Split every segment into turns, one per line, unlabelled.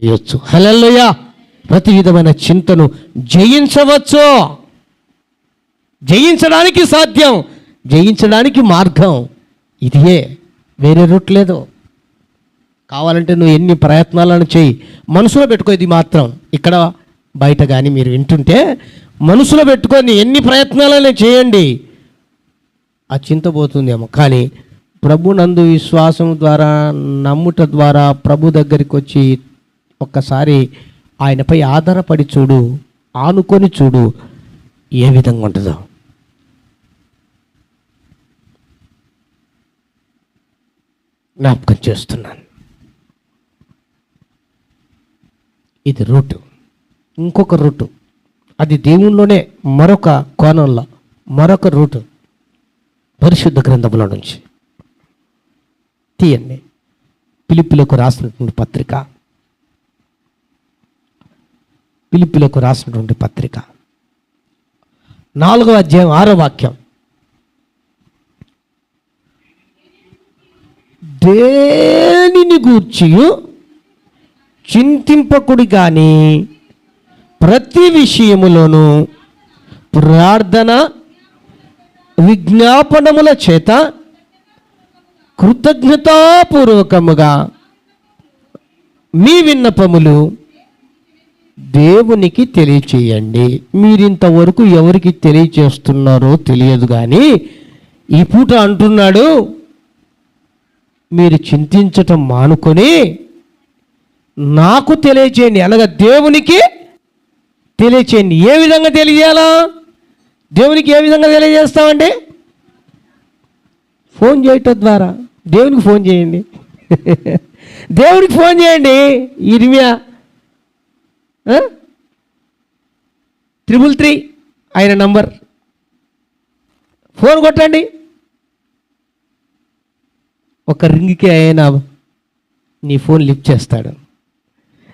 చేయొచ్చు. హల్లెలూయా. ప్రతి విధమైన చింతను జయించవచ్చు. జయించడానికి సాధ్యం, జయించడానికి మార్గం ఇదే, వేరే రూట్ లేదు. కావాలంటే నువ్వు ఎన్ని ప్రయత్నాలను చేయి, మనసులో పెట్టుకో. ఇది మాత్రం ఇక్కడ బయట కానీ మీరు వింటుంటే మనసులో పెట్టుకొని ఎన్ని ప్రయత్నాలనే చేయండి, ఆ చింత పోతుందేమో. కానీ ప్రభు నందు విశ్వాసం ద్వారా, నమ్ముట ద్వారా ప్రభు దగ్గరికి వచ్చి ఒక్కసారి ఆయనపై ఆధారపడి చూడు, ఆనుకొని చూడు, ఏ విధంగా ఉంటుందో. జ్ఞాపకం చేస్తున్నాను. ఇది రూటు. ఇంకొక రూటు, అది దేవునిలోనే మరొక కోణంలో మరొక రూటు. పరిశుద్ధ గ్రంథంలో నుంచి తీయండి. ఫిలిప్పీలకు రాసినటువంటి పత్రిక, ఫిలిప్పీలకు రాసినటువంటి పత్రిక 4వ అధ్యాయం 6వ వాక్యం. దేనిని గూర్చి చింతింపకుడి కానీ ప్రతి విషయములోనూ ప్రార్థన విజ్ఞాపనముల చేత కృతజ్ఞతాపూర్వకముగా మీ విన్నపములు దేవునికి తెలియచేయండి. మీరింతవరకు ఎవరికి తెలియచేస్తున్నారో తెలియదు, కానీ ఈ పూట అంటున్నాడు, మీరు చింతించటం మానుకొని నాకు తెలియచేయండి, అనగా దేవునికి తెలియచేయండి. ఏ విధంగా తెలియజేయాలా? దేవునికి ఏ విధంగా తెలియజేస్తామండి? ఫోన్ చేయటం ద్వారా. దేవునికి ఫోన్ చేయండి. దేవునికి ఫోన్ చేయండి. ఇర్మియా 333 ఆయన నంబర్. ఫోన్ కొట్టండి. ఒక రింగ్కి ఆయన నీ ఫోన్ లిఫ్ట్ చేస్తాడు.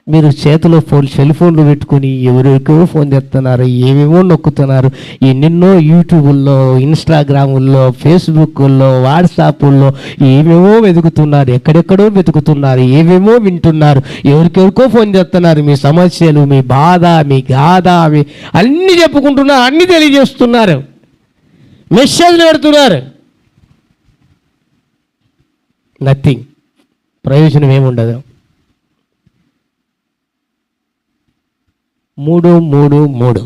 మీరు చేతిలో సెల్ ఫోన్లు పెట్టుకుని ఎవరెవరికో ఫోన్ చేస్తున్నారు, ఏమేమో నొక్కుతున్నారు. ఎన్నెన్నో యూట్యూబుల్లో, ఇన్స్టాగ్రాముల్లో, ఫేస్బుక్లో, వాట్సాప్ల్లో ఏమేమో వెతుకుతున్నారు, ఎక్కడెక్కడో వెతుకుతున్నారు, ఏమేమో వింటున్నారు, ఎవరికెవరికో ఫోన్ చేస్తున్నారు. మీ సమస్యలు, మీ బాధ, మీ గాథ, మీ అన్నీ చెప్పుకుంటున్నారు, అన్నీ తెలియజేస్తున్నారు, మెసేజ్లు పెడుతున్నారు. నథింగ్, ప్రయోజనం ఏముండదు. 333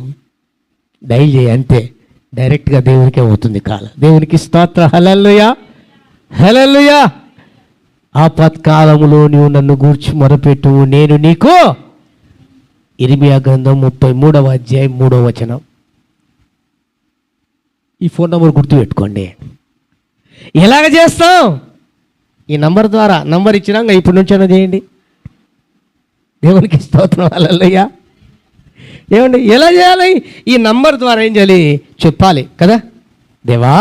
డైల్ చేయి, అంతే, డైరెక్ట్గా దేవునికే అవుతుంది కాలం. దేవునికి స్తోత్రం. హల్లెలూయా, హల్లెలూయా. ఆపత్కాలములో నీవు నన్ను గూర్చి మొరపెట్టు, నేను నీకు. ఇర్మియా గ్రంథం 33వ అధ్యాయం 3వ వచనం. ఈ ఫోన్ నంబర్ గుర్తుపెట్టుకోండి. ఎలాగ చేస్తాం? ఈ నంబర్ ద్వారా. నంబర్ ఇచ్చినాక ఇప్పటి నుంచైనా చేయండి. దేవునికి స్తోత్రం. హల్లెలూయా. ఏమండి, ఎలా చేయాలి? ఈ నంబర్ ద్వారా ఏం చేయాలి? చెప్పాలి కదా, దేవా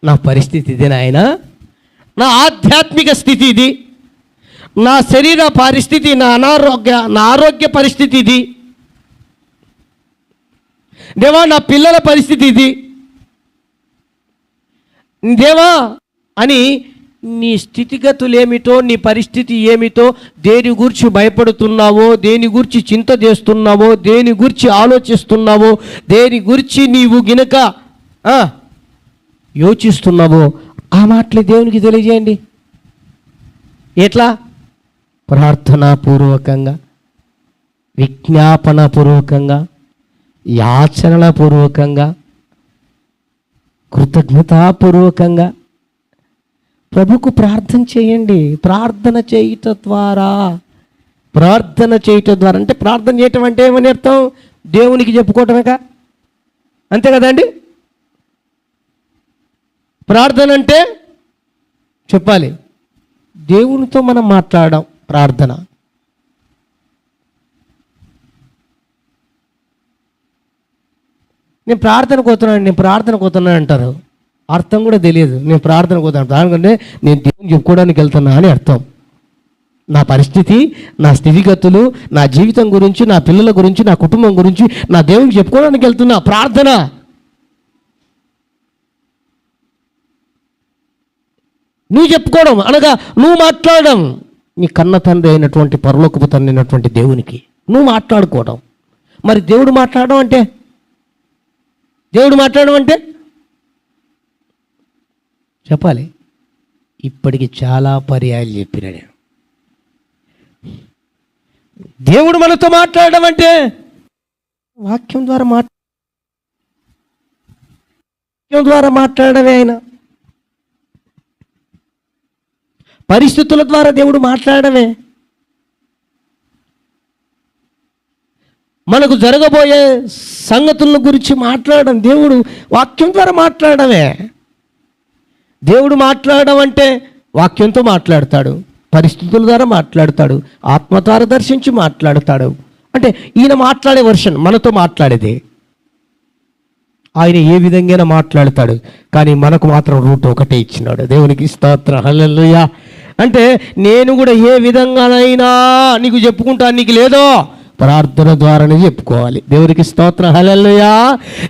నా పరిస్థితి ఇది, నాయన నా ఆధ్యాత్మిక స్థితి ఇది, నా శరీర పరిస్థితి, నా ఆరోగ్య పరిస్థితి ఇది, దేవా నా పిల్లల పరిస్థితి ఇది, దేవా అని నీ స్థితిగతులు ఏమిటో, నీ పరిస్థితి ఏమిటో, దేని గురించి భయపడుతున్నావో, దేని గురించి చింత చేస్తున్నావో, దేని గురించి ఆలోచిస్తున్నావో, దేని గురించి నీవు గినక యోచిస్తున్నావో, ఆ మాటలు దేవునికి తెలియజేయండి. ఎట్లా? ప్రార్థనాపూర్వకంగా, విజ్ఞాపనపూర్వకంగా, యాచనపూర్వకంగా, కృతజ్ఞతాపూర్వకంగా ప్రభుకు ప్రార్థన చేయండి. ప్రార్థన చేయటం ద్వారా అంటే ప్రార్థన చేయటం అంటే ఏమని అర్థం? దేవునికి చెప్పుకోవటమేక, అంతే కదండి. ప్రార్థన అంటే చెప్పాలి, దేవునితో మనం మాట్లాడడం ప్రార్థన. నేను ప్రార్థనకు పోతున్నాను అంటారు, అర్థం కూడా తెలియదు. నేను ప్రార్థనకు పోతాను, దానికంటే నేను దేవుని చెప్పుకోవడానికి వెళ్తున్నా అని అర్థం. నా పరిస్థితి, నా స్థితిగతులు, నా జీవితం గురించి, నా పిల్లల గురించి, నా కుటుంబం గురించి నా దేవునికి చెప్పుకోవడానికి వెళ్తున్నా. ప్రార్థన. నువ్వు చెప్పుకోవడం అనగా నువ్వు మాట్లాడడం. నీ కన్న తండ్రి అయినటువంటి పరలోకపు తండ్రి అయినటువంటి దేవునికి నువ్వు మాట్లాడుకోవడం. మరి దేవుడు మాట్లాడడం అంటే చెప్పాలి. ఇప్పటికి చాలా పర్యాయాలు చెప్పిన నేను. దేవుడు మనతో మాట్లాడడం అంటే వాక్యం ద్వారా మాట్లాడమే. ఆయన పరిస్థితుల ద్వారా దేవుడు మాట్లాడమే. మనకు జరగబోయే సంగతుల గురించి మాట్లాడడం దేవుడు వాక్యం ద్వారా మాట్లాడమే. దేవుడు మాట్లాడడం అంటే వాక్యంతో మాట్లాడతాడు, పరిస్థితుల ద్వారా మాట్లాడతాడు, ఆత్మ ద్వారా దర్శించి మాట్లాడతాడు. అంటే ఈయన మాట్లాడే వర్షన్ మనతో మాట్లాడేదే. ఆయన ఏ విధంగా మాట్లాడతాడు, కానీ మనకు మాత్రం రూట్ ఒకటే ఇచ్చినాడు. దేవునికి స్తోత్రం, హల్లెలూయా. అంటే నేను కూడా ఏ విధంగానైనా నీకు చెప్పుకుంటా, నీకు లేదో ప్రార్థన ద్వారానే చెప్పుకోవాలి. దేవునికి స్తోత్రం, హల్లెలూయా.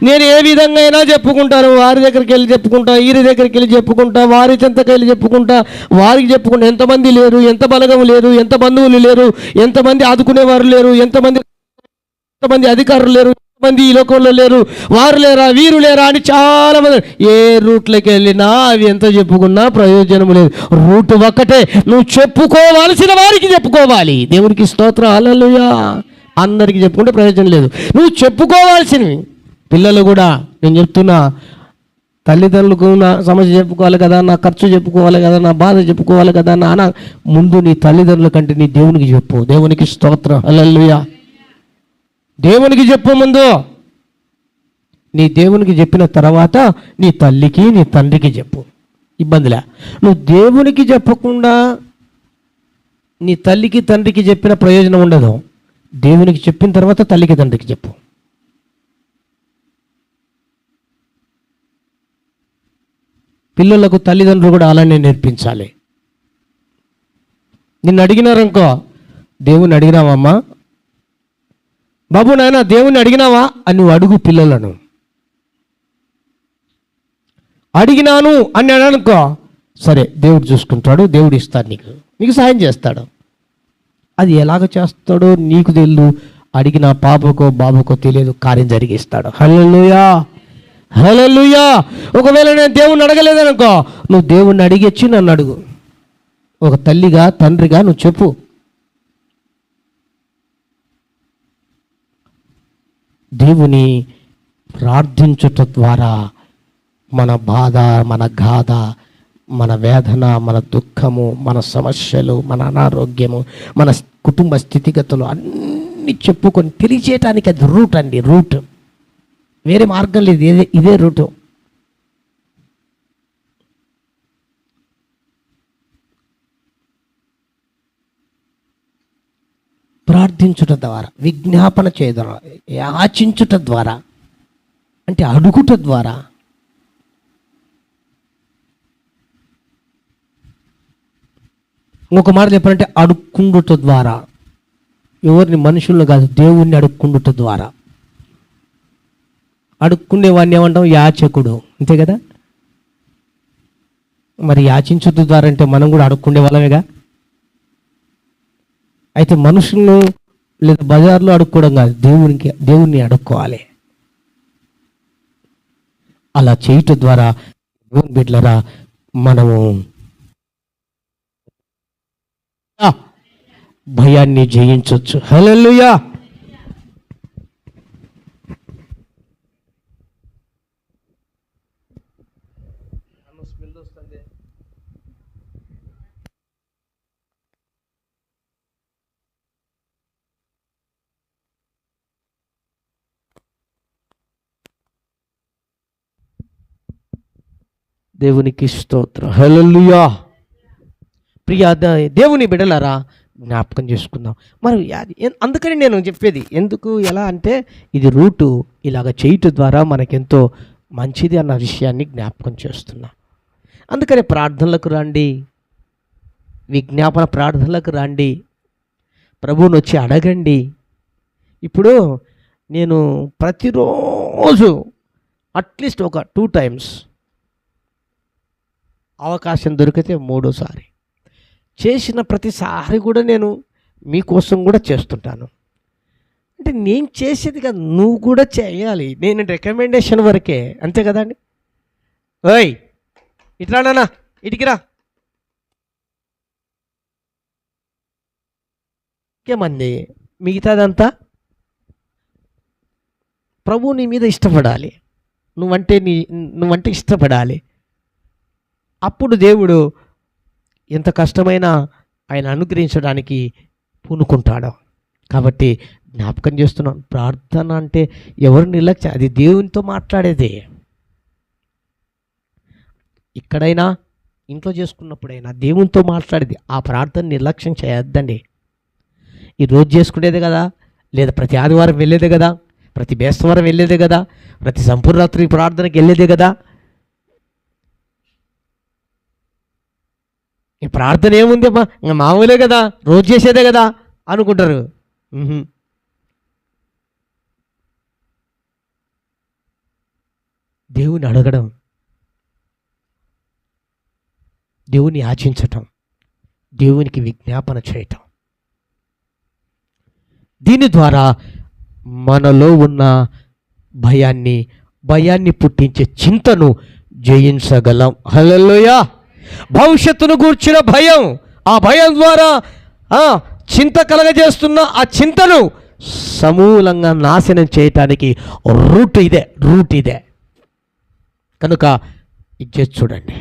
నేను ఏ విధంగా అయినా చెప్పుకుంటాను. వారి దగ్గరికి వెళ్ళి చెప్పుకుంటా, వీరి దగ్గరికి వెళ్ళి చెప్పుకుంటా, వారి చెంతకి వెళ్ళి చెప్పుకుంటా, వారికి చెప్పుకుంటా. ఎంతమంది లేరు, ఎంత బలగం లేరు, ఎంత బంధువులు లేరు, ఎంతమంది ఆదుకునేవారు లేరు, ఎంతమంది అధికారులు లేరు, ఎంతమంది ఈ లోకంలో లేరు, వారు లేరా వీరు లేరా అని చాలా మంది. ఏ రూట్లోకి వెళ్ళినా అవి ఎంత చెప్పుకున్నా ప్రయోజనం లేదు. రూట్ ఒక్కటే, నువ్వు చెప్పుకోవాల్సిన వారికి చెప్పుకోవాలి. దేవునికి స్తోత్రం, హల్లెలూయా. అందరికీ చెప్పుకుంటే ప్రయోజనం లేదు. నువ్వు చెప్పుకోవాల్సినవి. పిల్లలు కూడా నేను చెప్తున్నా, తల్లిదండ్రులకు నా సమస్య చెప్పుకోవాలి కదా, నా ఖర్చు చెప్పుకోవాలి కదా, నా బాధ చెప్పుకోవాలి కదా, నాన్న ముందు నీ తల్లిదండ్రుల కంటే నీ దేవునికి చెప్పు. దేవునికి స్తోత్రం, హల్లెలూయా. దేవునికి చెప్పు ముందు. నీ దేవునికి చెప్పిన తర్వాత నీ తల్లికి నీ తండ్రికి చెప్పు. ఇబ్బందిలే. నువ్వు దేవునికి చెప్పకుండా నీ తల్లికి తండ్రికి చెప్పిన ప్రయోజనం ఉండదు. దేవునికి చెప్పిన తర్వాత తల్లికి తండ్రికి చెప్పు. పిల్లలకు తల్లిదండ్రులు కూడా అలానే నేర్పించాలి. నిన్ను అడిగినారనుకో, దేవుని అడిగినావమ్మా, బాబు నాయన దేవుని అడిగినావా అని నువ్వు అడుగు. పిల్లలను అడిగినాను అని అనుకో, సరే దేవుడు చూసుకుంటాడు, దేవుడు ఇస్తాడు, నీకు సాయం చేస్తాడు. అది ఎలాగ చేస్తాడో నీకు తెలియదు, అడిగిన పాపకో బాబుకో తెలియదు, కార్యం జరిగిస్తాడు. హల్లెలూయా, హల్లెలూయా. ఒకవేళ నేను దేవుణ్ణి అడగలేదనుకో, నువ్వు దేవుణ్ణి అడిగొచ్చి నన్ను అడుగు. ఒక తల్లిగా తండ్రిగా నువ్వు చెప్పు. దేవుని ప్రార్థించుట ద్వారా మన బాధ, మన గాథ, మన వేదన, మన దుఃఖము, మన సమస్యలు, మన అనారోగ్యము, మన కుటుంబ స్థితిగతులు అన్నీ చెప్పుకొని తెలియచేయటానికి అది రూట్ అండి. రూట్, వేరే మార్గం లేదు. ఇదే రూటు. ప్రార్థించుట ద్వారా, విజ్ఞాపన చేయడం, యాచించుట ద్వారా, అంటే అడుగుట ద్వారా. ఇంకొక మాట చెప్పాలంటే అడుక్కుండుట ద్వారా. ఎవరిని, మనుషులను కాదు, దేవుణ్ణి అడుక్కుండుట ద్వారా. అడుక్కునేవాడిని ఏమంటాం? యాచకుడు, అంతే కదా. మరి యాచించుట ద్వారా అంటే మనం కూడా అడుక్కుండే వాళ్ళమేగా. అయితే మనుషులను లేదా బజార్లో అడుక్కోవడం కాదు, దేవుణ్ణి అడుక్కోవాలి. అలా చేయటం ద్వారా దేవుని బిడ్డలారా మనము భయాన్ని జయించవచ్చు. హల్లెలూయా. దేవునికి స్తోత్రం, హల్లెలూయా. ప్రియా దేవుని బిడ్డలారా జ్ఞాపకం చేసుకుందాం. మరి అందుకని నేను చెప్పేది ఎందుకు, ఎలా అంటే ఇది రూటు, ఇలాగ చేయటం ద్వారా మనకెంతో మంచిది అన్న విషయాన్ని జ్ఞాపకం చేస్తున్నా. అందుకని ప్రార్థనలకు రండి, విజ్ఞాపన ప్రార్థనలకు రండి, ప్రభువుని వచ్చి అడగండి. ఇప్పుడు నేను ప్రతిరోజు అట్లీస్ట్ ఒక 2 times, అవకాశం దొరికితే 3వ సారి చేసిన ప్రతిసారి కూడా నేను మీకోసం కూడా చేస్తుంటాను. అంటే నేను చేసేది కదా, నువ్వు కూడా చేయాలి. నేను రికమెండేషన్ వరకే, అంతే కదండి. ఓయ్ ఇట్లా నాన్న, ఇటుకిరా, ఇంకేమంది మిగతాదంతా ప్రభు నీ మీద ఇష్టపడాలి, నువ్వంటే ఇష్టపడాలి. అప్పుడు దేవుడు ఎంత కష్టమైనా ఆయన అనుగ్రహించడానికి పూనుకుంటాడు. కాబట్టి జ్ఞాపకం చేస్తున్నాను, ప్రార్థన అంటే ఎవరు నిర్లక్ష్యం, అది దేవునితో మాట్లాడేదే. ఇక్కడైనా ఇంట్లో చేసుకున్నప్పుడైనా దేవునితో మాట్లాడేది. ఆ ప్రార్థన నిర్లక్ష్యం చేయొద్దండి. ఈరోజు చేసుకునేదే కదా, లేదా ప్రతి ఆదివారం వెళ్ళేదే కదా, ప్రతి బేస్తవారం వెళ్ళేదే కదా, ప్రతి సంపూర్ణరాత్రి ప్రార్థనకి వెళ్ళేదే కదా. ఈ ప్రార్థన ఏముంది అమ్మా, ఇంకా మామూలే కదా, రోజు చేసేదే కదా అనుకుంటారు. దేవుని అడగడం, దేవుని యాచించటం, దేవునికి విజ్ఞాపన చేయటం, దీని ద్వారా మనలో ఉన్న భయాన్ని పుట్టించే చింతను జయించగలం. హల్లెలూయా. భవిష్యత్తును గూర్చిన భయం, ఆ భయం ద్వారా చింత కలగజేస్తున్న ఆ చింతను సమూలంగా నాశనం చేయటానికి రూట్ ఇదే. కనుక ఇది చూడండి.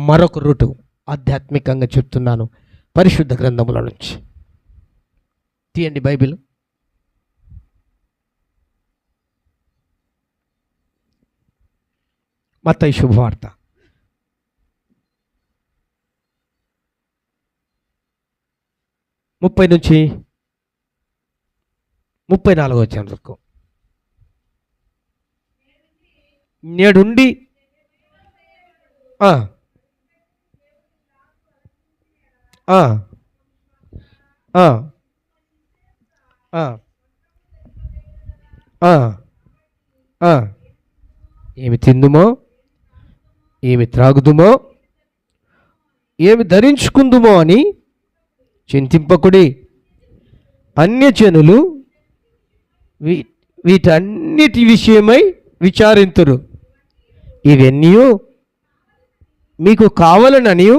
మరొక రూటు ఆధ్యాత్మికంగా చెప్తున్నాను, పరిశుద్ధ గ్రంథముల నుంచి తీయండి బైబిల్. మత్తయి శుభవార్త 30 నుంచి 34 వచ్చే వరకు. నేడుండి ఏమి తిందుమో, ఏమి త్రాగుదుమో, ఏమి ధరించుకుందుమో అని చింతింపకుడి. అన్యజనులు వీటన్నిటి విషయమై విచారింతురు. ఇవన్నీ మీకు కావాలనని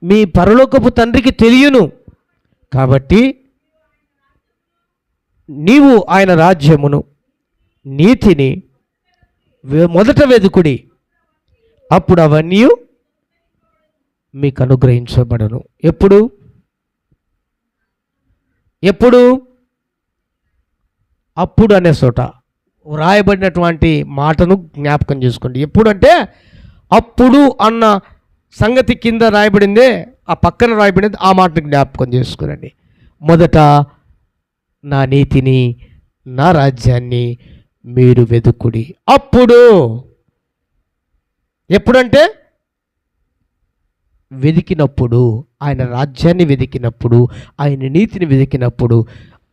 మీ పరలోకపు తండ్రికి తెలియను. కాబట్టి నీవు ఆయన రాజ్యమును నీతిని మొదట వెదుకుడి, అప్పుడు అవన్నీ మీకు అనుగ్రహించబడను. ఎప్పుడు అప్పుడు అనే చోట వ్రాయబడినటువంటి మాటను జ్ఞాపకం చేసుకోండి. ఎప్పుడు అంటే అప్పుడు అన్న సంగతి కింద రాయబడిందే, ఆ పక్కన రాయబడింది, ఆ మాటను జ్ఞాపకం చేసుకోనండి. మొదట నా నీతిని, నా రాజ్యాన్ని మీరు వెదుకుడి. అప్పుడు ఎప్పుడంటే వెదికినప్పుడు, ఆయన రాజ్యాన్ని వెదికినప్పుడు, ఆయన నీతిని వెదికినప్పుడు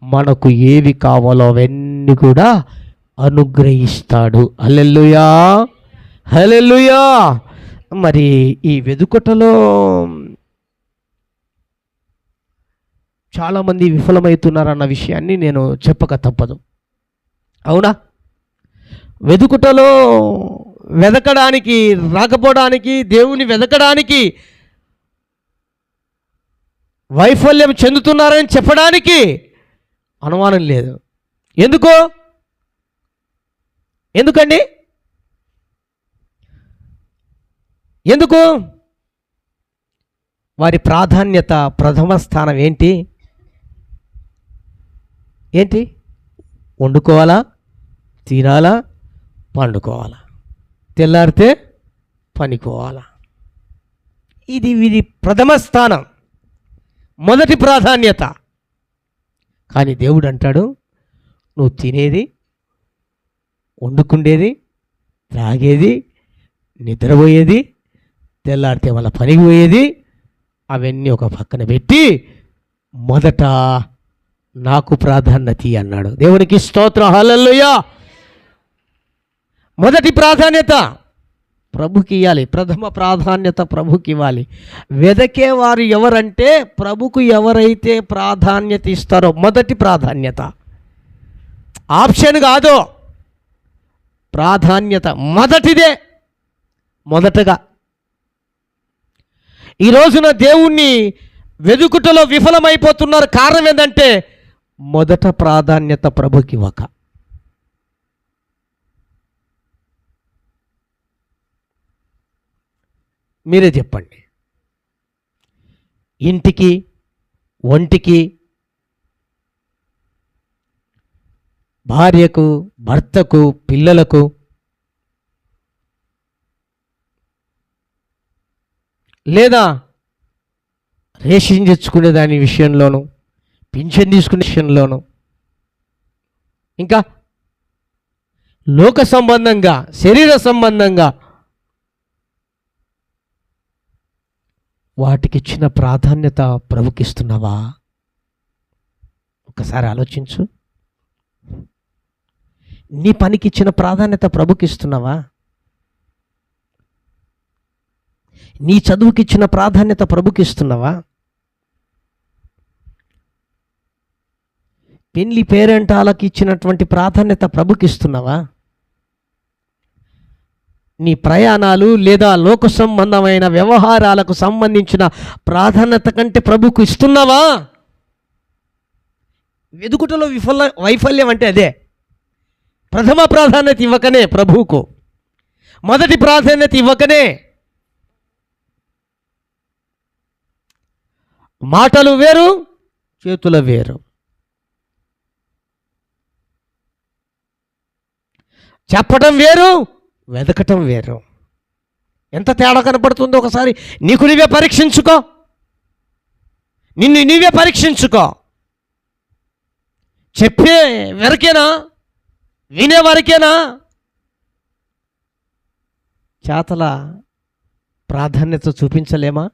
మనకు ఏవి కావాలో అవన్నీ కూడా అనుగ్రహిస్తాడు. హల్లెలూయా, హల్లెలూయా. మరి ఈ వెదుకటలో చాలామంది విఫలమవుతున్నారన్న విషయాన్ని నేను చెప్పక తప్పదు. అవునా? వెదకడానికి, రాకపోవడానికి, దేవుని వెదకడానికి వైఫల్యం చెందుతున్నారని చెప్పడానికి అనుమానం లేదు. ఎందుకండి? ఎందుకు? వారి ప్రాధాన్యత, ప్రథమ స్థానం ఏంటి? వండుకోవాలా, తినాలా, పండుకోవాలా, తెల్లారితే పనికోవాలా. ఇది ప్రథమ స్థానం, మొదటి ప్రాధాన్యత. కానీ దేవుడు అంటాడు, నువ్వు తినేది, వండుకుండేది, త్రాగేది, నిద్రపోయేది, తెల్లారితే వాళ్ళ పనికి పోయేది, అవన్నీ ఒక పక్కన పెట్టి మొదట నాకు ప్రాధాన్యత అన్నాడు. దేవునికి స్తోత్రం, హల్లెలూయా. మొదటి ప్రాధాన్యత ప్రభుకి ఇవ్వాలి. ప్రథమ ప్రాధాన్యత ప్రభుకి ఇవ్వాలి. వెదకేవారు ఎవరంటే ప్రభుకు ఎవరైతే ప్రాధాన్యత ఇస్తారో, మొదటి ప్రాధాన్యత, ఆప్షన్ కాదు, ప్రాధాన్యత మొదటిదే. మొదటగా ఈ రోజున దేవుణ్ణి వెదుకుటలో విఫలమైపోతున్నారు. కారణం ఏంటంటే మొదట ప్రాధాన్యత ప్రభుకి ఇవ్వక. మీరే చెప్పండి. ఇంటికి, ఒంటికి, భార్యకు, భర్తకు, పిల్లలకు, లేదా రేషన్ తెచ్చుకునే దాని విషయంలోనూ, పింఛన్ తీసుకునే విషయంలోనూ, ఇంకా లోక సంబంధంగా, శరీర సంబంధంగా వాటికి ఇచ్చిన ప్రాధాన్యత ప్రభుకిస్తున్నావా? ఒకసారి ఆలోచించు. నీ పనికి ఇచ్చిన ప్రాధాన్యత ప్రభుకిస్తున్నావా? నీ చదువుకి ఇచ్చిన ప్రాధాన్యత ప్రభుకిస్తున్నావా? పెళ్లి పేరెంటాలకు ఇచ్చినటువంటి ప్రాధాన్యత ప్రభుకిస్తున్నావా? నీ ప్రయాణాలు లేదా లోక సంబంధమైన వ్యవహారాలకు సంబంధించిన ప్రాధాన్యత కంటే ప్రభుకు ఇస్తున్నావా? వెదుకుటలో వైఫల్యం అంటే అదే. ప్రథమ ప్రాధాన్యత ఇవ్వకనే ప్రభువుకు, మొదటి ప్రాధాన్యత ఇవ్వకనే మాటలు వేరు, చేతుల వేరు. చెప్పటం వేరు, వెదకటం వేరు. ఎంత తేడా కనపడుతుందో ఒకసారి నీకు నీవే పరీక్షించుకో. నిన్ను నీవే పరీక్షించుకో. చెప్పే వరకేనా, వినే వరకేనా చేతల ప్రాధాన్యత చూపించలేమా?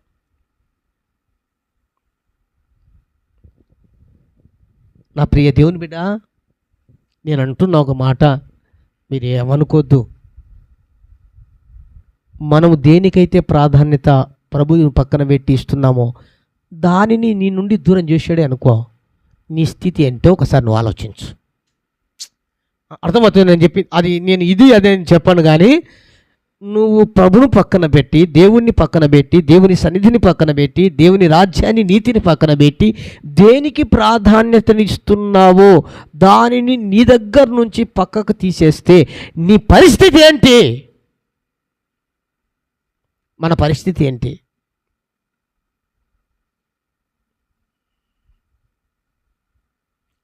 నా ప్రియ దేవుని బిడ్డ, నేను అంటున్న ఒక మాట మీరు ఏమనుకోద్దు. మనము దేనికైతే ప్రాధాన్యత ప్రభువుని పక్కన పెట్టి ఇస్తున్నామో దానిని నీ నుండి దూరం చేసాడే అనుకో, నీ స్థితి ఏంటో ఒకసారి నువ్వు ఆలోచించు. అర్థమవుతుంది నేను చెప్పి అది. నేను ఇది అదే చెప్పాను, కానీ నువ్వు ప్రభును పక్కన పెట్టి, దేవుణ్ణి పక్కన పెట్టి, దేవుని సన్నిధిని పక్కన పెట్టి, దేవుని రాజ్యాన్ని, నీతిని పక్కన పెట్టి దేనికి ప్రాధాన్యతనిస్తున్నావో దానిని నీ దగ్గర నుంచి పక్కకు తీసేస్తే నీ పరిస్థితి ఏంటి? మన పరిస్థితి ఏంటి?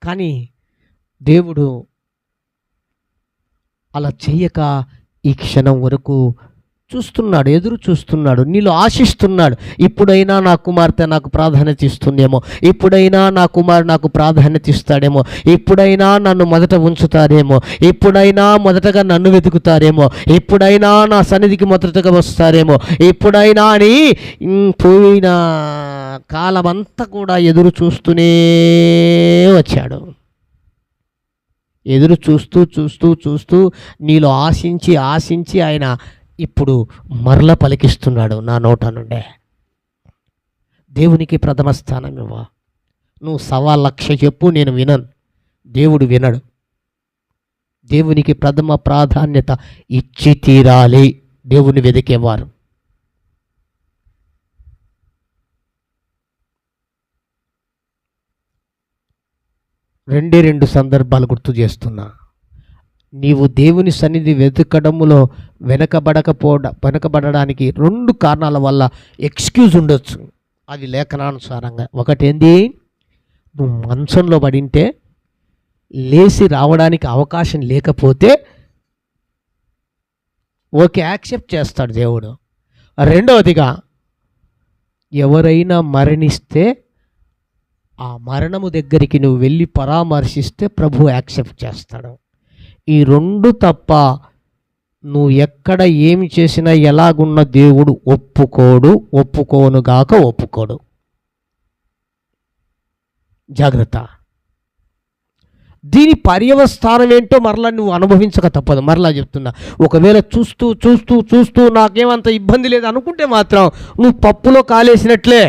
కానీ దేవుడు అలా చెయ్యక ఈ క్షణం వరకు చూస్తున్నాడు, ఎదురు చూస్తున్నాడు, నీలో ఆశిస్తున్నాడు. ఇప్పుడైనా నా కుమార్తె నాకు ప్రాధాన్యత ఇస్తుందేమో, ఇప్పుడైనా నా కుమారుడు నాకు ప్రాధాన్యత ఇస్తాడేమో, ఇప్పుడైనా నన్ను మొదట ఉంచుతారేమో, ఇప్పుడైనా మొదటగా నన్ను వెతుకుతారేమో, ఇప్పుడైనా నా సన్నిధికి మొదటగా వస్తారేమో, ఇప్పుడైనా అని పోయిన కాలమంతా కూడా ఎదురు చూస్తూనే వచ్చాడు. ఎదురు చూస్తూ చూస్తూ చూస్తూ నీలో ఆశించి ఆశించి ఆయన ఇప్పుడు మరల పలికిస్తున్నాడు నా నోట నుండే. దేవునికి ప్రథమ స్థానం ఇవ్వ. నువ్వు 1,00,000 చెప్పు, నేను వినను. దేవుడు వినడు. దేవునికి ప్రథమ ప్రాధాన్యత ఇచ్చి తీరాలి దేవుని వెదికేవారు. రెండు సందర్భాలు గుర్తు చేస్తున్నా. నీవు దేవుని సన్నిధి వెతకడములో వెనకబడడానికి 2 కారణాల వల్ల ఎక్స్క్యూజ్ ఉండొచ్చు. అది లేఖనానుసారంగా. ఒకటేంది, నువ్వు మంచంలో పడింటే లేచి రావడానికి అవకాశం లేకపోతే ఓకే, యాక్సెప్ట్ చేస్తాడు దేవుడు. రెండవదిగా, ఎవరైనా మరణిస్తే ఆ మరణము దగ్గరికి నువ్వు వెళ్ళి పరామర్శిస్తే ప్రభు యాక్సెప్ట్ చేస్తాడు. ఈ 2 తప్ప నువ్వు ఎక్కడ ఏమి చేసినా ఎలాగున్న దేవుడు ఒప్పుకోనుగాక ఒప్పుకోడు. జాగ్రత్త. దీని పర్యవస్థానం ఏంటో మరలా నువ్వు అనుభవించక తప్పదు. మరలా చెప్తున్నా, ఒకవేళ చూస్తూ చూస్తూ చూస్తూ నాకేమంత ఇబ్బంది లేదు అనుకుంటే మాత్రం నువ్వు పప్పులో కాలేసినట్లే.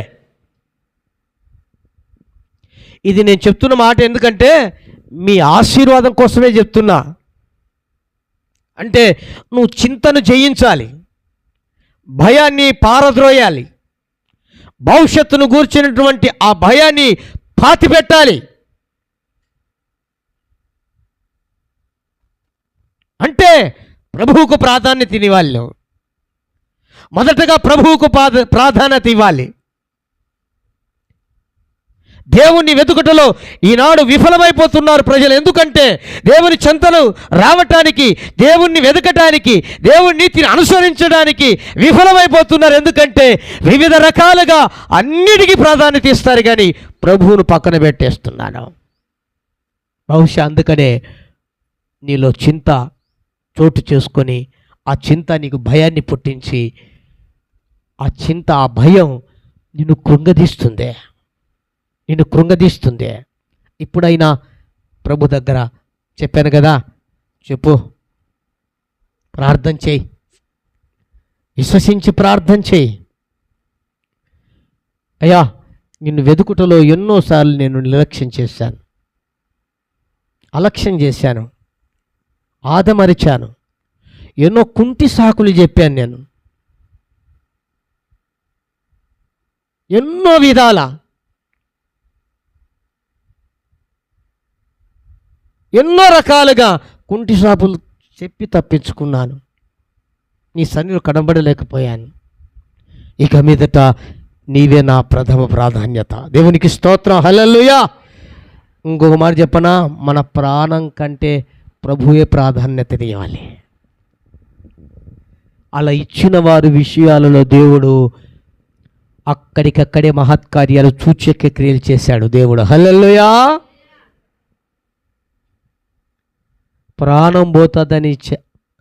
ఇది నేను చెప్తున్న మాట ఎందుకంటే మీ ఆశీర్వాదం కోసమే చెప్తున్నా. అంటే నువ్వు చింతను జయించాలి, భయాన్ని పారద్రోయాలి, భవిష్యత్తును గూర్చినటువంటి ఆ భయాన్ని పాతిపెట్టాలి. అంటే ప్రభువుకు ప్రాధాన్యత ఇవ్వాలి. మొదటగా ప్రభువుకు ప్రాధాన్యత ఇవ్వాలి. దేవుణ్ణి వెతుకుటలో ఈనాడు విఫలమైపోతున్నారు ప్రజలు. ఎందుకంటే దేవుని చెంతను రావటానికి, దేవుణ్ణి వెతకటానికి, దేవుని నీతిని అనుసరించడానికి విఫలమైపోతున్నారు. ఎందుకంటే వివిధ రకాలుగా అన్నిటికీ ప్రాధాన్యత ఇస్తారు, కానీ ప్రభువును పక్కన పెట్టేస్తున్నాను. బహుశా అందుకనే నీలో చింత చోటు చేసుకొని ఆ చింత నీకు భయాన్ని పుట్టించి, ఆ చింత, ఆ భయం నిన్ను కృంగదీస్తుంది. ఇప్పుడైనా ప్రభు దగ్గర చెప్పాను కదా, చెప్పు, ప్రార్థన చేయి, విశ్వసించి ప్రార్థన చేయి. అయ్యా, నిన్ను వెతుకుటలో ఎన్నోసార్లు నేను నిర్లక్ష్యం చేశాను, అలక్ష్యం చేశాను, ఆదమరిచాను, ఎన్నో కుంటి సాకులు చెప్పాను, నేను ఎన్నో విధాల ఎన్నో రకాలుగా కుంటి సాకులు చెప్పి తప్పించుకున్నాను, నీ సన్నిధిలో కనబడలేకపోయాను. ఇక మీదట నీవే నా ప్రథమ ప్రాధాన్యత. దేవునికి స్తోత్రం, హల్లెలూయా. ఇంకొక మాట చెప్పనా, మన ప్రాణం కంటే ప్రభువే ప్రాధాన్యతనివ్వాలి. అలా ఇచ్చిన వారి విషయాలలో దేవుడు అక్కడికక్కడే మహత్కార్యాలు, సూచక క్రియలు చేశాడు దేవుడు. హల్లెలూయా. ప్రాణం పోతుందని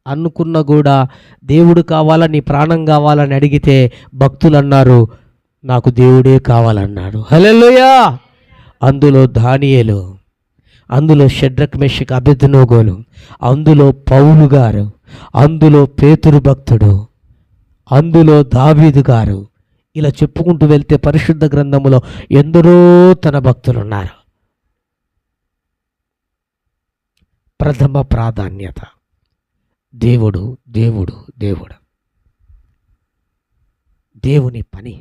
అనుకున్న కూడా దేవుడు కావాలా, నీ ప్రాణం కావాలని అడిగితే భక్తులు అన్నారు, నాకు దేవుడే కావాలన్నాడు. హల్లెలూయా. అందులో దానియేలు, అందులో షడ్రక్ మెషక్ అబేద్నెగోలు, అందులో పౌలు గారు, అందులో పేతురు భక్తుడు, అందులో దావీదు గారు, ఇలా చెప్పుకుంటూ వెళ్తే పరిశుద్ధ గ్రంథములో ఎందరో తన భక్తులు ఉన్నారు. ప్రథమ ప్రాధాన్యత దేవుడు, దేవుడు, దేవుడు, దేవుని పని.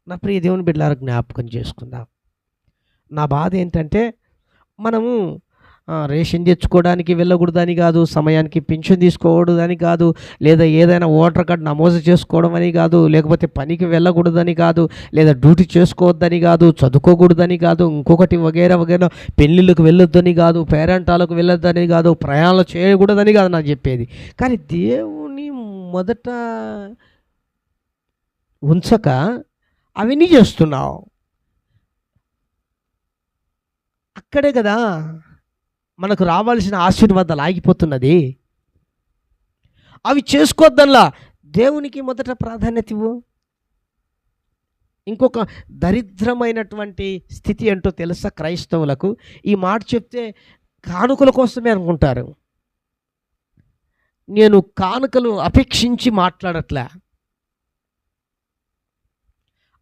నా ప్రియ దేవుని బిడ్డలారా, జ్ఞాపకం చేసుకుందాం. నా బాధ ఏంటంటే మనము రేషన్ తెచ్చుకోవడానికి వెళ్ళకూడదని కాదు, సమయానికి పింఛన్ తీసుకోకూడదని కాదు, లేదా ఏదైనా ఓటర్ కార్డు నమోదు చేసుకోవడం అని కాదు, లేకపోతే పనికి వెళ్ళకూడదని కాదు, లేదా డ్యూటీ చేసుకోవద్దని కాదు, చదువుకోకూడదని కాదు, ఇంకొకటి వగేరా వగేరా, పెళ్ళిళ్ళకు వెళ్ళొద్దని కాదు, పేరెంటాలకు వెళ్ళొద్దని కాదు, ప్రయాణాలు చేయకూడదని కాదు నాకు చెప్పేది. కానీ దేవుని మొదట ఉంచక అవన్నీ చేస్తున్నావు. అక్కడే కదా మనకు రావాల్సిన ఆశీర్వాదాలు ఆగిపోతున్నది. అవి చేసుకోవద్దల్లా, దేవునికి మొదట ప్రాధాన్యత ఇవ్వు. ఇంకొక దరిద్రమైనటువంటి స్థితి ఏంటో తెలుసా క్రైస్తవులకు? ఈ మాట చెప్తే కానుకల కోసమే అనుకుంటారు. నేను కానుకలు అపేక్షించి మాట్లాడట్లే.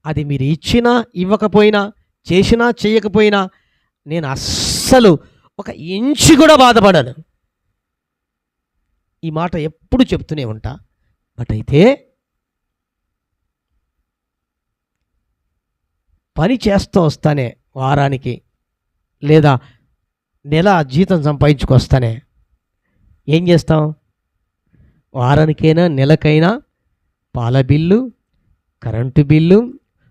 అది మీరు ఇచ్చినా ఇవ్వకపోయినా, చేసినా చేయకపోయినా నేను అస్సలు ఒక ఇంచు కూడా బాధపడను. ఈ మాట ఎప్పుడు చెప్తూనే ఉంటా. బట్ అయితే పని చేస్తూ వస్తానే, వారానికి లేదా నెల జీతం సంపాదించుకొస్తానే, ఏం చేస్తాం? వారానికైనా నెలకైనా పాల bill, current bill,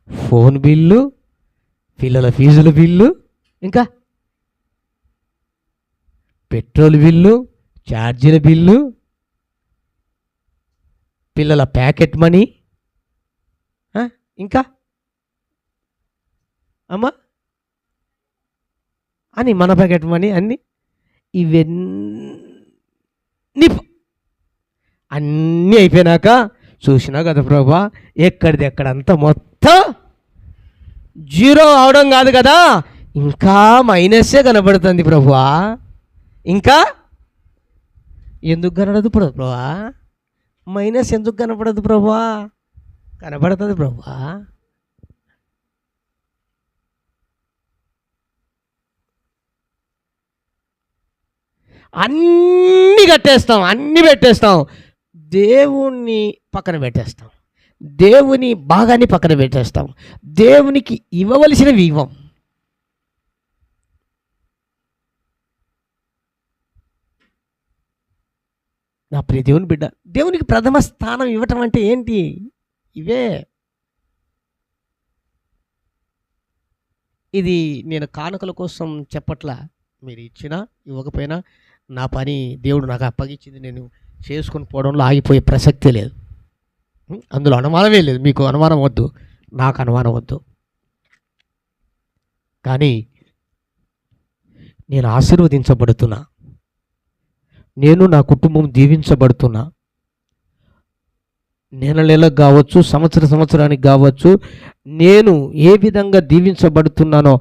phone bill, పిల్లల ఫీజుల బిల్లు, ఇంకా పెట్రోల్ బిల్లు, ఛార్జీల బిల్లు, పిల్లల ప్యాకెట్ మనీ, ఇంకా అమ్మా అని మన ప్యాకెట్ మనీ అన్నీ, ఇవన్నీ అన్నీ అయిపోయినాక చూసినా కదా ప్రభా, ఎక్కడిది ఎక్కడంతా మొత్తం జీరో అవడం కాదు కదా, ఇంకా మైనస్సే కనబడుతుంది ప్రభువా. ఇంకా ఎందుకు కనబడదు ప్రభువా? మైనస్ ఎందుకు కనబడదు ప్రభువా? కనబడుతుంది ప్రభువా. అన్నీ కట్టేస్తాం, అన్నీ పెట్టేస్తాం, దేవుణ్ణి పక్కన పెట్టేస్తాం, దేవుని భాగాన్ని పక్కన పెట్టేస్తాం, దేవునికి ఇవ్వవలసినవి ఇవ్వం. నా ప్రియ దేవుని బిడ్డ, దేవునికి ప్రథమ స్థానం ఇవ్వటం అంటే ఏంటి? ఇవే. ఇది నేను కానుకల కోసం చెప్పట్లా. మీరు ఇచ్చినా ఇవ్వకపోయినా నా పని దేవుడు నాకు అప్పగించింది నేను చేసుకొని పోవడంలో ఆగిపోయే ప్రసక్తే లేదు. అందులో అనుమానమే లేదు. మీకు అనుమానం వద్దు, నాకు అనుమానం వద్దు. కానీ నేను ఆశీర్వదించబడుతున్నా, నేను నా కుటుంబం దీవించబడుతున్నా. నెలకు కావచ్చు, సంవత్సరానికి కావచ్చు, నేను ఏ విధంగా దీవించబడుతున్నానో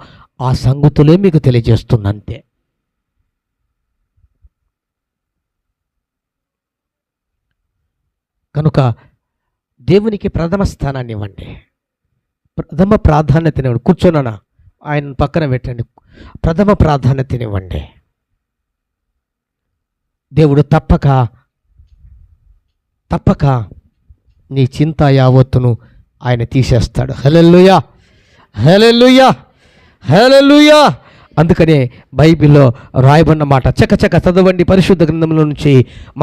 ఆ సంగతులే మీకు తెలియజేస్తున్నా అంతే. కనుక దేవునికి ప్రథమ స్థానాన్ని ఇవ్వండి, ప్రథమ ప్రాధాన్యతనివ్వండి. కూర్చోనన్నా ఆయన పక్కన పెట్టండి, ప్రథమ ప్రాధాన్యతనివ్వండి. దేవుడు తప్పక నీ చింత యావత్తును ఆయన తీసేస్తాడు. హల్లెలూయా, హల్లెలూయా, హల్లెలూయా. అందుకనే బైబిల్లో రాయబడిన మాట చకచక చదవండి. పరిశుద్ధ గ్రంథంలో నుంచి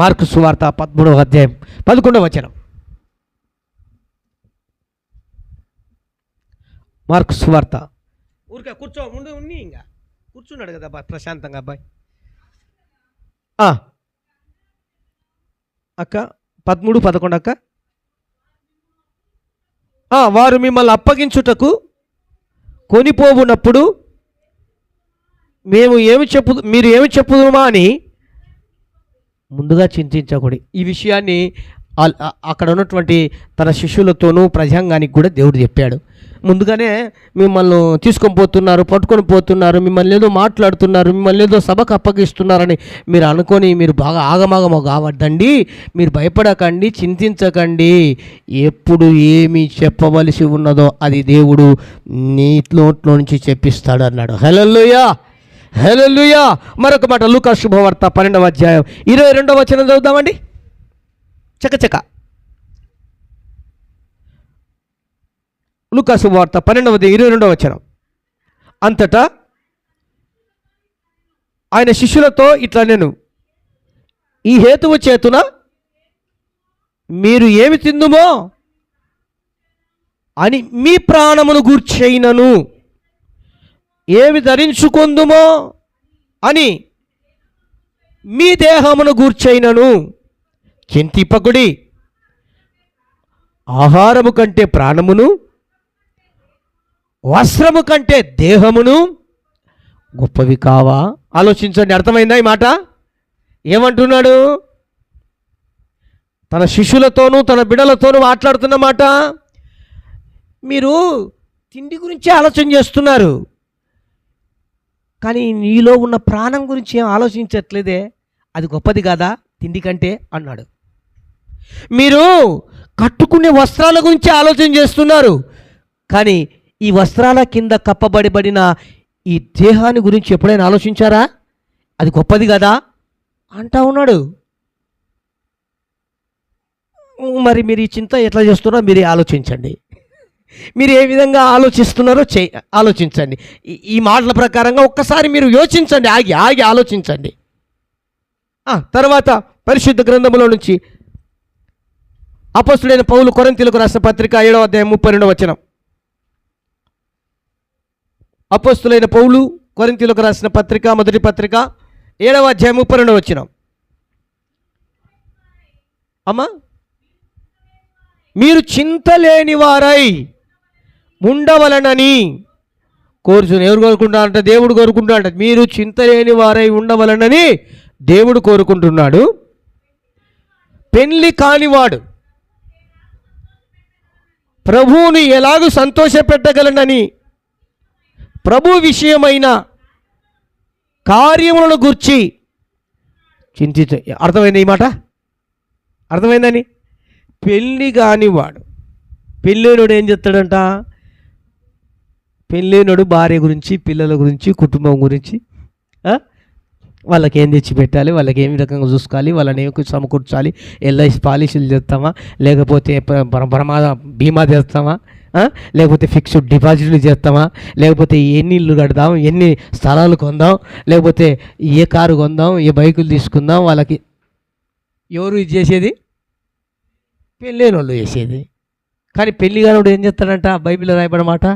మార్కు సువార్త 13వ అధ్యాయం 11వ వచనం. మార్కు సువార్త. ఊరికే కూర్చో ఉండి ఇంకా కూర్చున్నాడు కదా అబ్బాయి ప్రశాంతంగా. అబ్బాయి అక్క 13:11 అక్క. వారు మిమ్మల్ని అప్పగించుటకు కొనిపోవునప్పుడు మీరు ఏమి చెప్పుదుమా అని ముందుగా చింతించకూడదు. ఈ విషయాన్ని అక్కడ ఉన్నటువంటి తన శిష్యులతోనూ ప్రజాంగానికి కూడా దేవుడు చెప్పాడు. ముందుగానే మిమ్మల్ని తీసుకొని పోతున్నారు, పట్టుకొని పోతున్నారు, మిమ్మల్ని ఏదో మాట్లాడుతున్నారు, మిమ్మల్ని ఏదో సభకు అప్పగిస్తున్నారని మీరు అనుకొని మీరు బాగా ఆగమాగమ కావద్దండి, మీరు భయపడకండి, చింతించకండి. ఎప్పుడు ఏమి చెప్పవలసి ఉన్నదో అది దేవుడు నీ నోట్లో నుంచి చెప్పిస్తాడు అన్నాడు. హల్లెలూయా, హల్లెలూయా. మరొక మాట లూకా శుభవార్త 12వ అధ్యాయం 22వ వచనం చదువుదామండి. చకచక. లూకా శుభవార్త 12:22 వచనం. అంతటా ఆయన శిష్యులతో ఇట్లా, నేను ఈ హేతువు చేతున మీరు ఏమి తిందుమో అని మీ ప్రాణమును గూర్చైనను, ఏమి ధరించుకొందుమో అని మీ దేహమును గూర్చైనను చింతింపకుడి. ఆహారము కంటే ప్రాణమును, వస్త్రము కంటే దేహమును గొప్పవి కావా? ఆలోచించండి. అర్థమైందా ఈ మాట? ఏమంటున్నాడు? తన శిష్యులతోనూ తన బిడ్డలతోనూ మాట్లాడుతున్న మాట. మీరు తిండి గురించి ఆలోచన చేస్తున్నారు, కానీ నీలో ఉన్న ప్రాణం గురించి ఏం ఆలోచించట్లేదే. అది గొప్పది కాదా తిండి కంటే అన్నాడు. మీరు కట్టుకునే వస్త్రాల గురించి ఆలోచన చేస్తున్నారు, కానీ ఈ వస్త్రాల కింద కప్పబడిన ఈ దేహాన్ని గురించి ఎప్పుడైనా ఆలోచించారా? అది గొప్పది కదా అంటా ఉన్నాడు. మరి మీరు ఈ చింత ఎట్లా చేస్తున్నారో మీరే ఆలోచించండి. మీరు ఏ విధంగా ఆలోచిస్తున్నారో ఆలోచించండి. ఈ మాటల ప్రకారంగా ఒక్కసారి మీరు యోచించండి, ఆగి ఆలోచించండి. తర్వాత పరిశుద్ధ గ్రంథంలో నుంచి అపోస్తులైన పౌలు కొరింథీయులకు రాసిన పత్రిక 7వ అధ్యాయం 32వ వచనం. అపోస్తులైన పౌలు కొరింథీయులకు రాసిన పత్రిక, మొదటి పత్రిక 7వ అధ్యాయం 32వ వచనం. అమ్మా, మీరు చింతలేని వారై ఉండవలనని కోరుచుని. ఎవరు కోరుకుంటారంటే? దేవుడు కోరుకుంటాడంట. మీరు చింతలేని వారై ఉండవలనని దేవుడు కోరుకుంటున్నాడు. పెళ్లి కానివాడు ప్రభువుని ఎలాగూ సంతోషపెట్టగలనని ప్రభు విషయమైన కార్యములను గూర్చి చింతించ. అర్థమైంది ఈ మాట? అర్థమైందని? పెళ్ళి కానివాడు, పెళ్ళైనడు ఏం చెప్తాడంట? పెళ్ళైనడు భార్య గురించి, పిల్లల గురించి, కుటుంబం గురించి, వాళ్ళకి ఏం తెచ్చి పెట్టాలి, వాళ్ళకి ఏమి రకంగా చూసుకోవాలి, వాళ్ళని ఏమి సమకూర్చాలి, ఎల్ఐసి పాలసీలు చేస్తామా, లేకపోతే ప్రమాద బీమా చేస్తామా, లేకపోతే ఫిక్స్డ్ డిపాజిట్లు చేస్తామా, లేకపోతే ఎన్ని ఇళ్ళు కడదాం, ఎన్ని స్థలాలు కొందాం, లేకపోతే ఏ కారు కొందాం, ఏ బైకులు తీసుకుందాం. వాళ్ళకి ఎవరు ఇది చేసేది? పెళ్ళైన వాళ్ళు చేసేది. కానీ పెళ్ళి కానివాడు ఏం చేస్తాడంట? బైబిల్లో రాయబడమాట,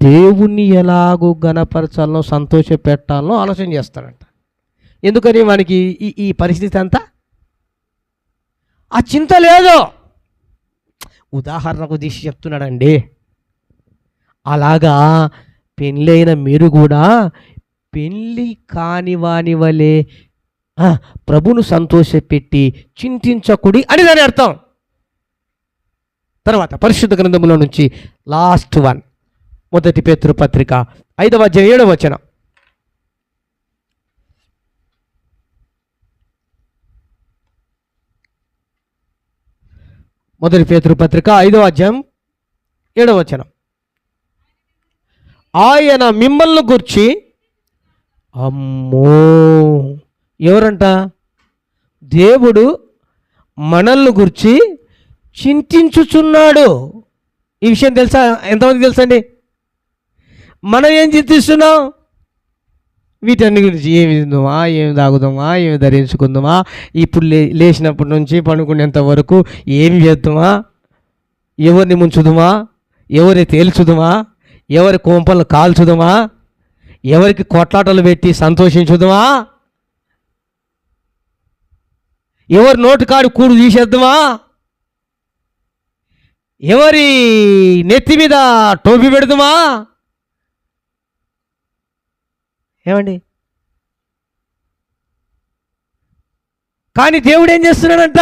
దేవుణ్ణి ఎలాగో గణపరచాలనో సంతోష పెట్టాలనో ఆలోచన చేస్తాడంట. ఎందుకని? మనకి ఈ పరిస్థితి అంతా ఆ చింత లేదు. ఉదాహరణకు తీసి చెప్తున్నాడండి. అలాగా పెళ్ళైన మీరు కూడా పెళ్ళి కాని వాని వలె ప్రభును సంతోషపెట్టి చింతించకుడి అని దాని అర్థం. తర్వాత పరిశుద్ధ గ్రంథములో నుంచి లాస్ట్ వన్, మొదటి పేతురు పత్రిక 5వ అధ్యాయం 7వ వచనం. మొదటి పేతురు పత్రిక 5వ అధ్యాయం 7వ వచనం. ఆయన మిమ్మల్ని గుర్చి, అమ్మో, ఎవరంట? దేవుడు మనల్ని గుర్చి చింతించుచున్నాడు. ఈ విషయం తెలుసా? ఎంతమంది తెలుసండి? మనం ఏం చింతిస్తున్నాం? వీటన్ని గురించి, ఏమి తిందామా, ఏమి తాగుదామా, ఏమి ధరించుకుందామా, ఇప్పుడు లేచినప్పటి నుంచి పడుకునేంత వరకు ఏమి చేద్దామా, ఎవరిని ముంచుదామా, ఎవరిని తేల్చుదామా, ఎవరి కొంపలను కాల్చుదామా, ఎవరికి కొట్లాటలు పెట్టి సంతోషించుదామా, ఎవరి నోటికాడు కూడు తీసేద్దామా, ఎవరి నెత్తి మీద టోపీ పెడదామా? ఏమండి? కానీ దేవుడు ఏం చేస్తున్నాడంట?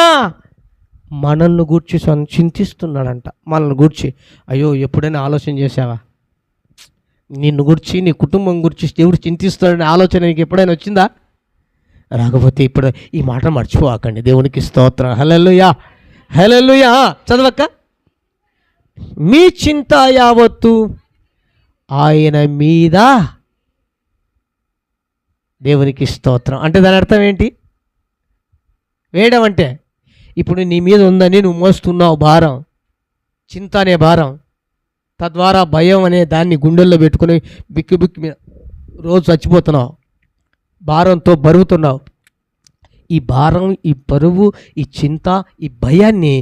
మనల్ని గూర్చి చింతిస్తున్నాడంట. మనల్ని గూర్చి. అయ్యో, ఎప్పుడైనా ఆలోచన చేసావా? నిన్ను గురించి, నీ కుటుంబం గురించి దేవుడు చింతిస్తాడనే ఆలోచన నీకు ఎప్పుడైనా వచ్చిందా? రాకపోతే ఇప్పుడు ఈ మాట మర్చిపోకండి. దేవునికి స్తోత్రం. హల్లెలూయా, హల్లెలూయా. చదవక్క. మీ చింత యావత్తు ఆయన మీద. దేవునికి స్తోత్రం. అంటే దాని అర్థం ఏంటి? వేయడం అంటే ఇప్పుడు నీ మీద ఉందని నువ్వు మోస్తున్నావు భారం, చింత అనే భారం. తద్వారా భయం అనే దాన్ని గుండెల్లో పెట్టుకుని బిక్కి బిక్కి మీద రోజు చచ్చిపోతున్నావు, భారంతో బరువుతున్నావు. ఈ భారం, ఈ బరువు, ఈ చింత, ఈ భయాన్ని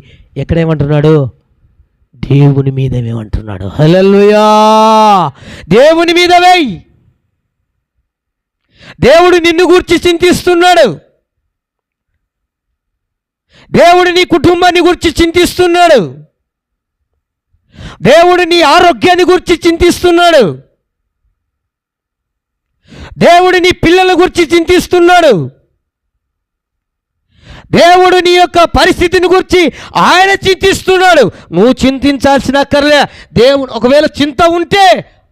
ఎక్కడేమంటున్నాడు? దేవుని మీద ఏమంటున్నాడు? హల్లెలూయా. దేవుని మీద వేయి. దేవుడు నిన్ను గూర్చి చింతిస్తున్నాడు. దేవుడు నీ కుటుంబాన్ని గురించి చింతిస్తున్నాడు. దేవుడు నీ ఆరోగ్యాన్ని గురించి చింతిస్తున్నాడు. దేవుడు నీ పిల్లల గురించి చింతిస్తున్నాడు. దేవుడు నీ యొక్క పరిస్థితిని గురించి ఆయన చింతిస్తున్నాడు. నువ్వు చింతించాల్సిన అక్కర్లే. దేవుడు ఒకవేళ చింత ఉంటే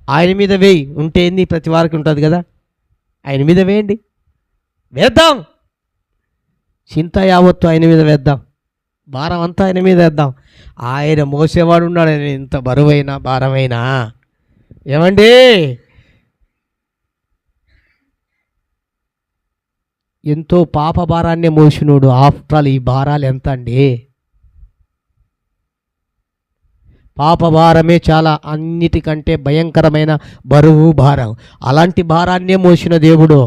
ఆయన మీద వేయి. ఉంటే ఏంది? ప్రతి వారికి ఉంటుంది కదా. ఆయన మీద వేయండి, వేద్దాం. చింత యావత్తు ఆయన మీద వేద్దాం, భారం అంతా ఆయన మీద వేద్దాం. ఆయన మోసేవాడు ఉన్నాడు. ఆయన ఎంత బరువైనా భారమైనా. ఏమండి? ఎంతో పాప భారాన్నే మోసినోడు. ఆఫ్టర్ ఆల్ ఈ భారాలు ఎంత అండి? పాప భారమే చాలా అన్నిటికంటే భయంకరమైన బరువు, భారం. అలాంటి భారాన్నే మోసిన దేవుడు.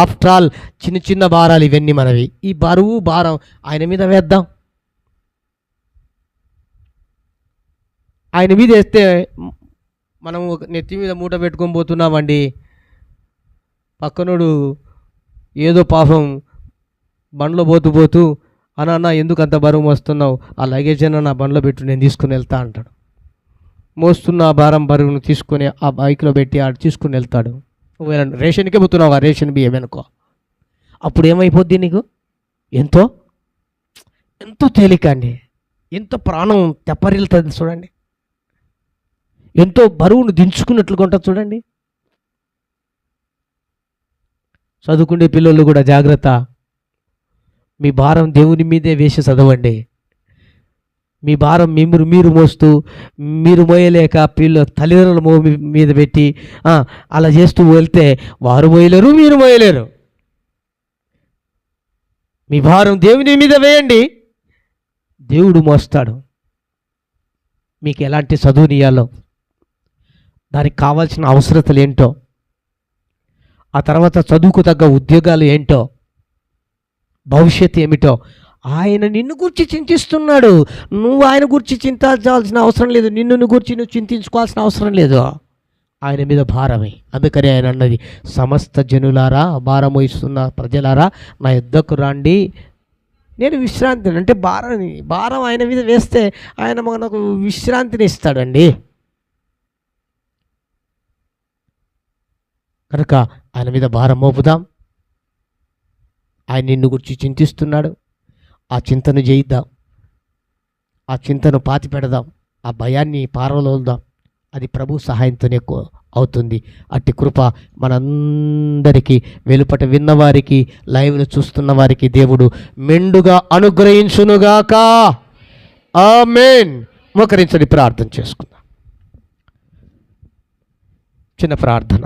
ఆఫ్టర్ ఆల్ చిన్న చిన్న భారాలు ఇవన్నీ మనవి. ఈ బరువు, భారం ఆయన మీద వేద్దాం. ఆయన మీద వేస్తే మనం నెత్తి మీద మూట పెట్టుకొని పోతున్నామండి. పక్కనోడు ఏదో పాపం బండ్లో పోతూ అన్న ఎందుకు అంత బరువు మోస్తున్నావు? ఆ లగేజ్ అన్న నా బండ్లో పెట్టు, నేను తీసుకుని వెళ్తా అంటాడు. మోస్తున్న ఆ భారం బరువును తీసుకొని ఆ బైక్లో పెట్టి ఆడు తీసుకుని వెళ్తాడు. రేషన్కే పోతున్నావు, ఆ రేషన్ బియ్యం అనుకో. అప్పుడు ఏమైపోద్ది నీకు? ఎంతో ఎంతో తేలిక అండి. ఎంతో ప్రాణం తెప్పరిల్తుంది చూడండి. ఎంతో బరువును దించుకున్నట్లుగా ఉంటుంది చూడండి. చదువుకునే పిల్లలు కూడా జాగ్రత్త. మీ భారం దేవుని మీదే వేసి చదవండి. మీ భారం మీరు మోస్తూ మీరు మోయలేక తల్లిదండ్రుల మీద పెట్టి అలా చేస్తూ వెళ్తే వారు మోయలేరు, మీరు మోయలేరు. మీ భారం దేవుని మీద వేయండి, దేవుడు మోస్తాడు. మీకు ఎలాంటి చదువునియాలో, దానికి కావాల్సిన అవసరతలు ఏంటో, ఆ తర్వాత చదువుకు తగ్గ ఉద్యోగాలు ఏంటో, భవిష్యత్తు ఏమిటో ఆయన నిన్ను గురించి చింతిస్తున్నాడు. నువ్వు ఆయన గురించి చింతించాల్సిన అవసరం లేదు, నిన్ను గురించి నువ్వు చింతించుకోవాల్సిన అవసరం లేదు. ఆయన మీద భారమే. అందుకని ఆయన అన్నది, సమస్త జనులారా, భారం వహిస్తున్న ప్రజలారా నా యుద్ధకు రండి, నేను విశ్రాంతిని. అంటే భారం ఆయన మీద వేస్తే ఆయన మనకు విశ్రాంతిని ఇస్తాడండి. కనుక ఆయన మీద భారం మోపుదాం. ఆయన నిన్ను గురించి చింతిస్తున్నాడు. ఆ చింతను చేయిద్దాం, ఆ చింతను పాతి పెడదాం, ఆ భయాన్ని పారవలోద్దాం. అది ప్రభు సహాయంతోనే అవుతుంది. అట్టి కృప మనందరికీ, వెలుపట విన్నవారికి, లైవ్లో చూస్తున్న వారికి దేవుడు మెండుగా అనుగ్రహించునుగాక. ఆమేన్. మోకరించండి, ప్రార్థన చేసుకుందాం. చిన్న ప్రార్థన.